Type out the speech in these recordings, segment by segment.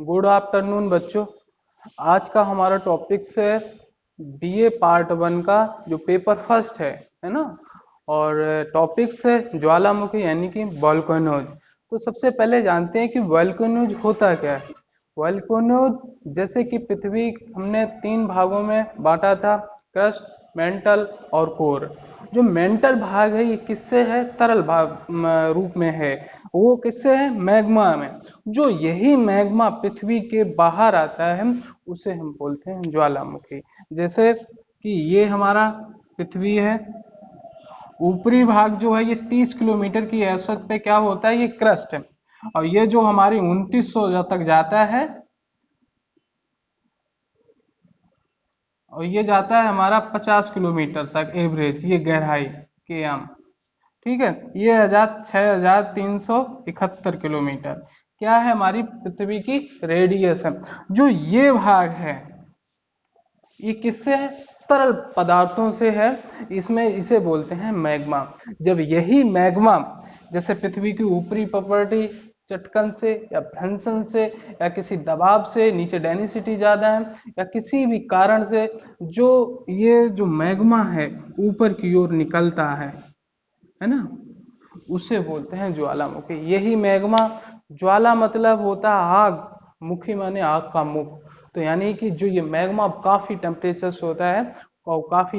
Good afternoon बच्चों। आज का हमारा टॉपिक्स है बीए पार्ट वन का जो पेपर फर्स्ट है ना। और टॉपिक्स है ज्वालामुखी यानी कि वोल्केनोज। तो सबसे पहले जानते हैं कि वोल्केनोज होता क्या है। वोल्केनोज जैसे कि पृथ्वी हमने तीन भागों में बांटा था, क्रस्ट, मेंटल और कोर। जो मेंटल भाग है ये किससे है, तरल भाग रूप में है। वो किससे है, मैग्मा में। जो यही मैग्मा पृथ्वी के बाहर आता है उसे हम बोलते हैं ज्वालामुखी। जैसे कि ये हमारा पृथ्वी है, ऊपरी भाग जो है ये 30 किलोमीटर की औसत पे क्या होता है, ये क्रस्ट है। और ये जो हमारी 2900 तक जाता है, और ये जाता है हमारा 50 किलोमीटर तक एवरेज, ये गहराई के आम। ठीक है, ये 6371 किलोमीटर क्या है, हमारी पृथ्वी की रेडियस है। जो ये भाग है ये किससे है, तरल पदार्थों से है। इसमें इसे बोलते हैं मैग्मा। जब यही मैग्मा जैसे पृथ्वी की ऊपरी प्रॉपर्टी चटकन से या फंक्शन से या किसी दबाव से, नीचे डेंसिटी ज्यादा है या किसी भी कारण से जो ये जो मैग्मा है ऊपर की ओर निकलता है ना, उसे बोलते हैं ज्वालामुखी। यही मैग्मा, ज्वाला मतलब होता है आग, मुखी माने आग का मुख। तो यानी कि जो ये मैग्मा काफी टेम्परेचर से होता है और काफी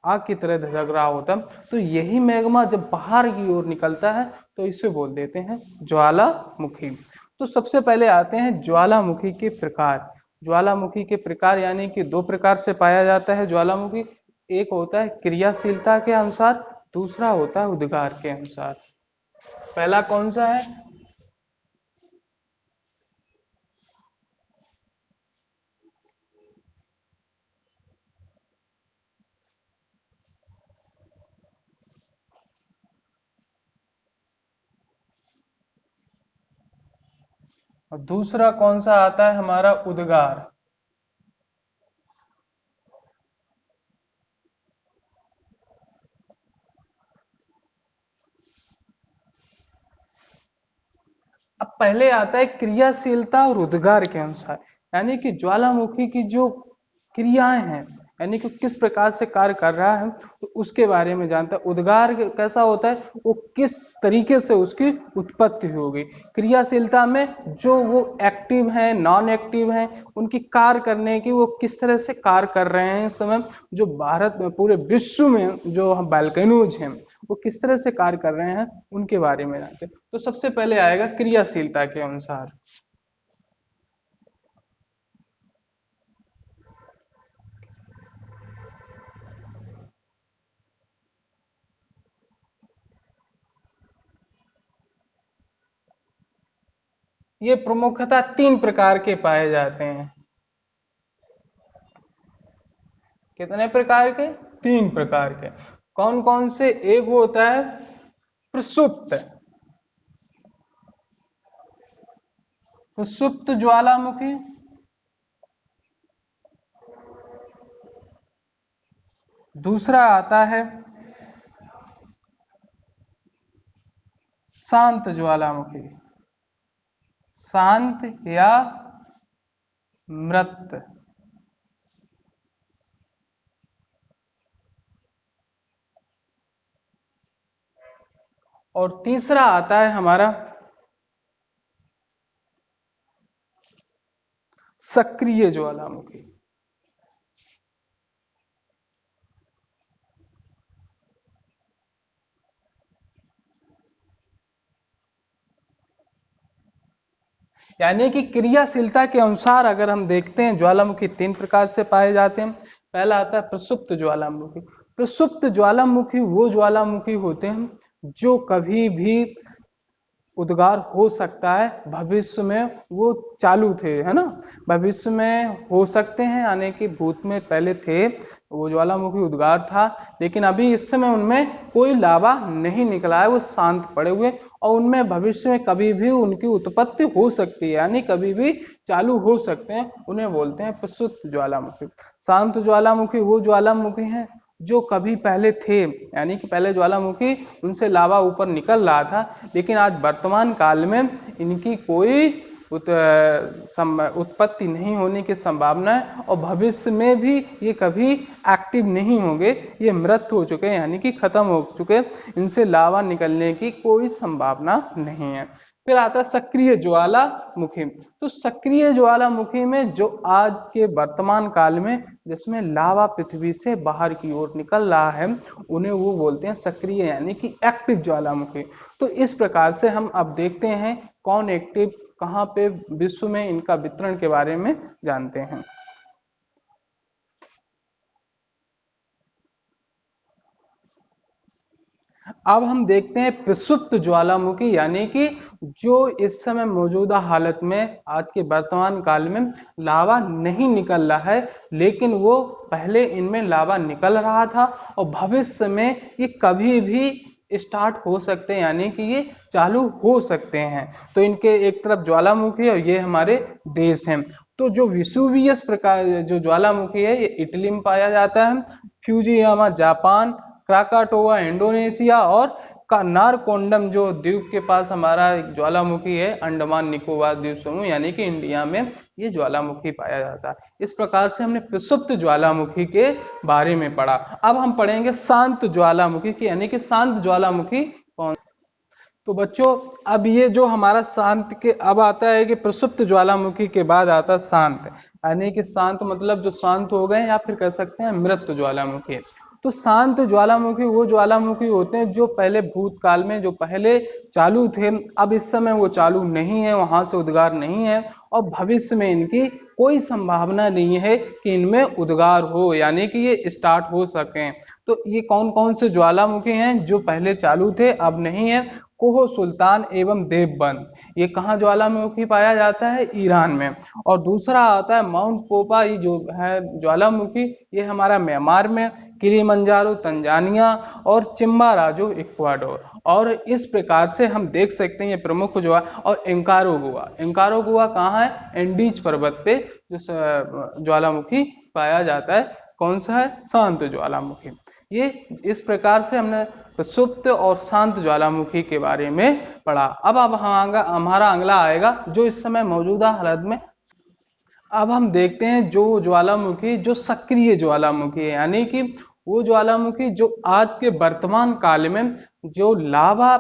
आग की तरह धधक रहा होता है, तो यही मैग्मा जब बाहर की ओर निकलता है तो इसे बोल देते हैं ज्वालामुखी। तो सबसे पहले आते हैं ज्वालामुखी के प्रकार। ज्वालामुखी के प्रकार यानी कि दो प्रकार से पाया जाता है ज्वालामुखी। एक होता है क्रियाशीलता के अनुसार, दूसरा होता है उद्गार के अनुसार। पहला कौन सा है, और दूसरा कौन सा आता है, हमारा उद्गार। अब पहले आता है क्रियाशीलता और उद्गार के अनुसार, यानी कि ज्वालामुखी की जो क्रियाएं हैं, यानी कि किस प्रकार से कार्य कर रहा है, तो उसके बारे में जानता है। उद्गार कैसा होता है, वो किस तरीके से उसकी उत्पत्ति होगी। क्रियाशीलता में जो वो एक्टिव है, नॉन एक्टिव है, उनकी कार्य करने की, वो किस तरह से कार्य कर रहे हैं इस समय, जो भारत में पूरे विश्व में जो वोल्केनोज हैं वो किस तरह से कार्य कर रहे हैं, उनके बारे में जानते हैं। तो सबसे पहले आएगा क्रियाशीलता के अनुसार। ये प्रमुखतः तीन प्रकार के पाए जाते हैं। कितने प्रकार के, तीन प्रकार के। कौन कौन से, एक वो होता है प्रसुप्त, प्रसुप्त ज्वालामुखी। दूसरा आता है शांत ज्वालामुखी, शांत या मृत। और तीसरा आता है हमारा सक्रिय ज्वालामुखी। यानी कि क्रियाशीलता के अनुसार अगर हम देखते हैं, ज्वालामुखी तीन प्रकार से पाए जाते हैं। पहला आता है प्रसुप्त ज्वालामुखी। प्रसुप्त ज्वालामुखी वो ज्वालामुखी होते हैं जो कभी भी उद्गार हो सकता है, भविष्य में वो चालू थे, है ना, भविष्य में हो सकते हैं, यानी कि भूत में पहले थे, वो ज्वालामुखी उद्गार था, लेकिन अभी इस समय उनमें कोई लावा नहीं निकला है, वो शांत पड़े हुए, और उनमें भविष्य में कभी भी उनकी उत्पत्ति हो सकती है, यानी कभी भी चालू हो सकते हैं। उन्हें बोलते हैं प्रसुप्त ज्वालामुखी। शांत ज्वालामुखी वो ज्वालामुखी हैं जो कभी पहले थे, यानी कि पहले ज्वालामुखी उनसे लावा ऊपर निकल रहा था, लेकिन आज वर्तमान काल में इनकी कोई उत्पत्ति नहीं होने की संभावना है, और भविष्य में भी ये कभी एक्टिव नहीं होंगे, ये मृत हो चुके हैं यानी कि खत्म हो चुके, इनसे लावा निकलने की कोई संभावना नहीं है। फिर आता है सक्रिय ज्वालामुखी। तो सक्रिय ज्वालामुखी में जो आज के वर्तमान काल में जिसमें लावा पृथ्वी से बाहर की ओर निकल रहा है, उन्हें वो बोलते हैं सक्रिय यानी कि एक्टिव ज्वालामुखी। तो इस प्रकार से हम अब देखते हैं कौन एक्टिव कहाँ पे विश्व में, इनका वितरण के बारे में जानते हैं। अब हम देखते हैं प्रसुप्त ज्वालामुखी, यानी कि जो इस समय मौजूदा हालत में आज के वर्तमान काल में लावा नहीं निकल रहा है, लेकिन वो पहले इनमें लावा निकल रहा था और भविष्य में ये कभी भी स्टार्ट हो सकते हैं, यानी कि ये चालू हो सकते हैं। तो इनके एक तरफ ज्वालामुखी और ये हमारे देश हैं। तो जो विसुवियस प्रकार जो ज्वालामुखी है, ये इटली में पाया जाता है, फ्यूजियामा जापान, क्राकाटोवा इंडोनेशिया, और नारकोंडम जो द्वीप के पास हमारा ज्वालामुखी है, अंडमान निकोबार द्वीप समूह यानी कि इंडिया में ये ज्वालामुखी पाया जाता है। इस प्रकार से हमने प्रसुप्त ज्वालामुखी के बारे में पढ़ा। अब हम पढ़ेंगे शांत ज्वालामुखी की, यानी कि शांत ज्वालामुखी कौन। तो बच्चों अब ये जो हमारा शांत के अब आता है कि प्रसुप्त ज्वालामुखी के बाद आता है शांत, यानी कि शांत मतलब जो शांत हो गए, या फिर कह सकते हैं मृत ज्वालामुखी। तो शांत ज्वालामुखी वो ज्वालामुखी होते हैं जो पहले भूतकाल में जो पहले चालू थे, अब इस समय वो चालू नहीं है, वहां से उद्गार नहीं है, और भविष्य में इनकी कोई संभावना नहीं है कि इनमें उद्गार हो, यानी कि ये स्टार्ट हो सके। तो ये कौन कौन से ज्वालामुखी हैं जो पहले चालू थे अब नहीं है? कोह सुल्तान एवं देवबंद, ये कहाँ ज्वालामुखी पाया जाता है? ईरान में। और दूसरा आता है माउंट पोपा, ये जो है ज्वालामुखी, ये हमारा म्यांमार में, किलिमंजारो तंजानिया, और चिम्बाराजो इक्वाडोर। और इस प्रकार से हम देख सकते हैं ये प्रमुख और एंकारोगुआ, एंकारोगुआ कहाँ है? एंडीज पर्वत पे जो ज्वालामुखी पाया जाता है। कौन सा है? शांत ज्वालामुखी। ये इस प्रकार से हमने प्रसुप्त और शांत ज्वालामुखी के बारे में पढ़ा। अब हमारा अगला आएगा जो इस समय मौजूदा हालत में। अब हम देखते हैं जो ज्वालामुखी जो सक्रिय ज्वालामुखी है, यानी कि वो ज्वालामुखी जो आज के वर्तमान काल में जो लावा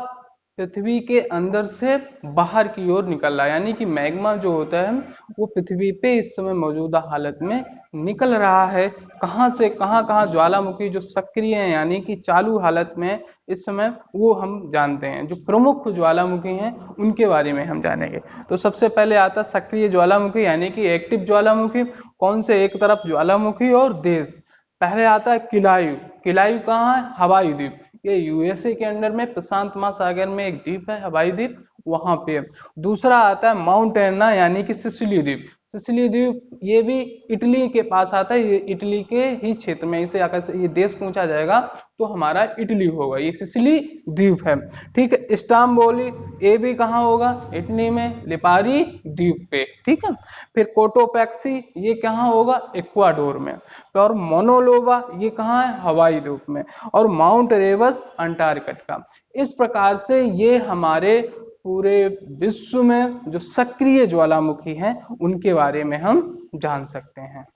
पृथ्वी के अंदर से बाहर की ओर निकल रहा है, यानी कि मैग्मा जो होता है वो पृथ्वी पे इस समय मौजूदा हालत में निकल रहा है। कहाँ से कहाँ कहाँ ज्वालामुखी जो सक्रिय है यानी कि चालू हालत में इस समय, वो हम जानते हैं। जो प्रमुख ज्वालामुखी हैं उनके बारे में हम जानेंगे। तो सबसे पहले आता सक्रिय ज्वालामुखी यानी कि एक्टिव ज्वालामुखी। कौन से? एक तरफ ज्वालामुखी और देश। पहले आता है किलायु। किलायु कहाँ है? हवाई द्वीप। ये यूएसए के अंडर में प्रशांत महासागर में एक द्वीप है, हवाई द्वीप, वहां पे। दूसरा आता है माउंट एना यानी कि सिसिली द्वीप। सिसिली द्वीप ये भी इटली के पास आता है, ये इटली के ही क्षेत्र में, इसे अगर ये देश पूछा जाएगा तो हमारा इटली होगा, ये सिसिली द्वीप है। ठीक है। इस्तांबुल ये भी कहाँ होगा? इटली में, लिपारी द्वीप पे। ठीक है। फिर कोटोपैक्सी ये कहाँ होगा? इक्वाडोर में। और मोनोलोवा ये कहाँ है? हवाई द्वीप में। और माउंट एरेबस अंटार्कटिका। इस प्रकार से ये हमारे पूरे विश्व में जो सक्रिय ज्वालामुखी हैं उनके बारे में हम जान सकते हैं।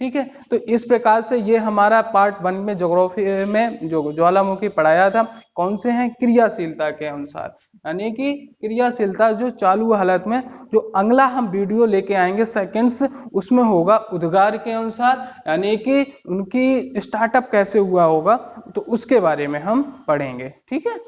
ठीक है। तो इस प्रकार से ये हमारा पार्ट 1 में ज्योग्राफी में जो ज्वालामुखी पढ़ाया था। कौन से हैं? क्रियाशीलता के अनुसार, यानी कि क्रियाशीलता जो चालू हालत में। जो अगला हम वीडियो लेके आएंगे सेकेंड्स, उसमें होगा उद्गार के अनुसार, यानी कि उनकी स्टार्टअप कैसे हुआ होगा, तो उसके बारे में हम पढ़ेंगे। ठीक है।